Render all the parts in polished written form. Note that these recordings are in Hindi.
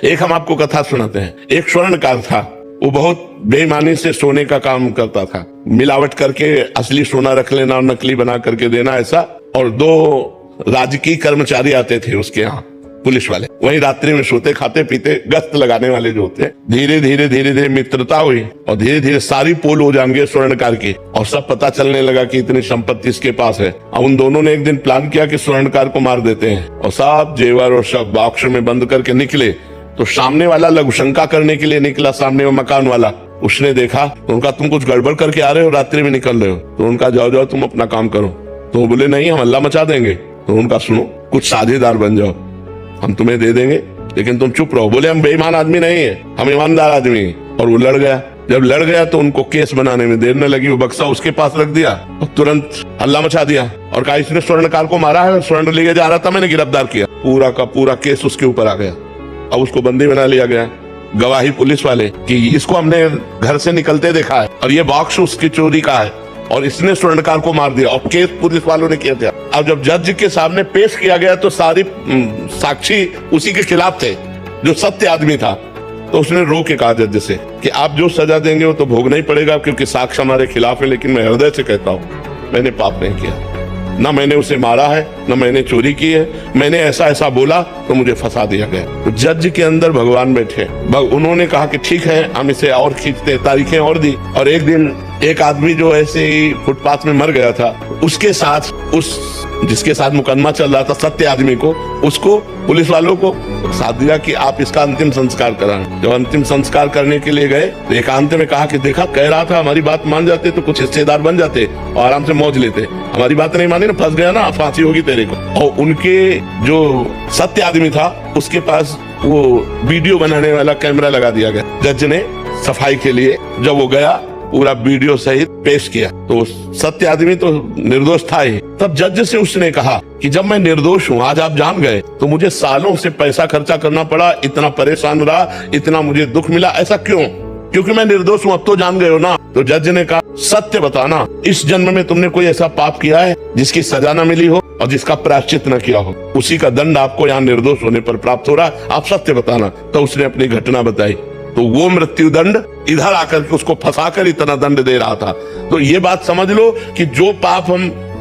एक हम आपको कथा सुनाते हैं। एक स्वर्णकार था, वो बहुत बेईमानी से सोने का काम करता था, मिलावट करके असली सोना रख लेना और नकली बना करके देना ऐसा। और 2 राजकीय कर्मचारी आते थे उसके यहाँ, पुलिस वाले, वही रात्रि में सोते खाते पीते गश्त लगाने वाले जो होते हैं। धीरे धीरे धीरे धीरे मित्रता हुई और धीरे धीरे सारी पोल हो जाएंगे स्वर्णकार की, और सब पता चलने लगा कि इतनी संपत्ति इसके पास है। अब उन दोनों ने एक दिन प्लान किया कि स्वर्णकार को मार देते हैं, और सब जेवर और सब बॉक्स में बंद करके निकले। तो सामने वाला लघुशंका करने के लिए निकला, सामने वो मकान वाला, उसने देखा तो उनका तुम कुछ गड़बड़ करके आ रहे हो, रात्रि में निकल रहे हो। तो उनका जाओ जाओ तुम अपना काम करो। तो वो बोले नहीं, हम हल्ला मचा देंगे। तो उनका सुनो, कुछ साझेदार बन जाओ, हम तुम्हें दे देंगे, लेकिन तुम चुप रहो। बोले हम बेईमान आदमी नहीं है, हम ईमानदार आदमी हैं। और वो लड़ गया। जब लड़ गया तो उनको केस बनाने में देर न लगी, वो बक्सा उसके पास रख दिया और तुरंत हल्ला मचा दिया और कहा इसने स्वर्णकार को मारा है, स्वर्ण लेके जा रहा था, मैंने गिरफ्तार किया। पूरा का पूरा केस उसके ऊपर आ गया। अब उसको बंदी बना लिया गया। गवाही पुलिस वाले कि इसको हमने घर से निकलते देखा है और ये बॉक्स उसकी चोरी का है और इसने स्वर्णकार को मार दिया, और केस पुलिस वालों ने किया था। अब जब जज के सामने पेश किया गया तो सारी साक्षी उसी के खिलाफ थे, जो सत्य आदमी था। तो उसने रो के कहा जज से कि आप जो सजा देंगे वो तो भोगना ही पड़ेगा, क्योंकि साक्ष्य हमारे खिलाफ है। लेकिन मैं हृदय से कहता हूँ, मैंने पाप नहीं किया, न मैंने उसे मारा है, न मैंने चोरी की है। मैंने ऐसा ऐसा बोला तो मुझे फंसा दिया गया। तो जज के अंदर भगवान बैठे, उन्होंने कहा कि ठीक है, हम इसे और खींचते, तारीखें और दी। और एक दिन एक आदमी जो ऐसे ही फुटपाथ में मर गया था, उसके साथ उस जिसके साथ मुकदमा चल रहा था, सत्य आदमी को, उसको पुलिस वालों को साथ दिया कि आप इसका अंतिम संस्कार कराएं। जब अंतिम संस्कार करने के लिए गए तो एकांत में कहा कि देखा, कह रहा था हमारी बात मान जाते तो कुछ हिस्सेदार बन जाते और आराम से मौज लेते। हमारी बात नहीं मानी ना, फंस गया ना, फांसी होगी तेरे को। और उनके जो सत्य आदमी था उसके पास वो वीडियो बनाने वाला कैमरा लगा दिया गया। जज ने सफाई के लिए जब वो गया, पूरा वीडियो सहित पेश किया। तो सत्य आदमी तो निर्दोष था ही। तब जज से उसने कहा कि जब मैं निर्दोष हूँ, आज आप जान गए, तो मुझे सालों से पैसा खर्चा करना पड़ा, इतना परेशान रहा, इतना मुझे दुख मिला, ऐसा क्यों? क्योंकि मैं निर्दोष हूँ, अब तो जान गए हो ना। तो जज ने कहा सत्य बताना, इस जन्म में तुमने कोई ऐसा पाप किया है जिसकी सजा न मिली हो और जिसका प्रायश्चित न किया हो? उसी का दंड आपको यहाँ निर्दोष होने पर प्राप्त हो रहा है, आप सत्य बताना। तो उसने अपनी घटना बताई। तो वो मृत्यु दंड इधर आकर के उसको फंसाकर इतना दंड दे रहा था। तो ये बात समझ लो कि जो पाप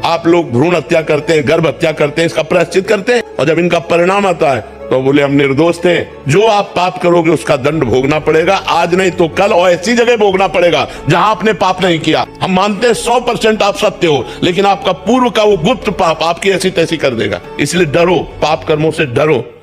आप लोग भ्रूण हत्या करते हैं, गर्भ हत्या करते हैं, इसका प्रायश्चित करते हैं, और जब इनका परिणाम आता है तो बोले हम निर्दोष थे। जो आप पाप करोगे उसका दंड भोगना पड़ेगा, आज नहीं तो कल, और ऐसी जगह भोगना पड़ेगा जहां आपने पाप नहीं किया। हम मानते हैं 100% आप सत्य हो, लेकिन आपका पूर्व का वो गुप्त पाप आपकी ऐसी तैसी कर देगा। इसलिए डरो, पाप कर्मों से डरो।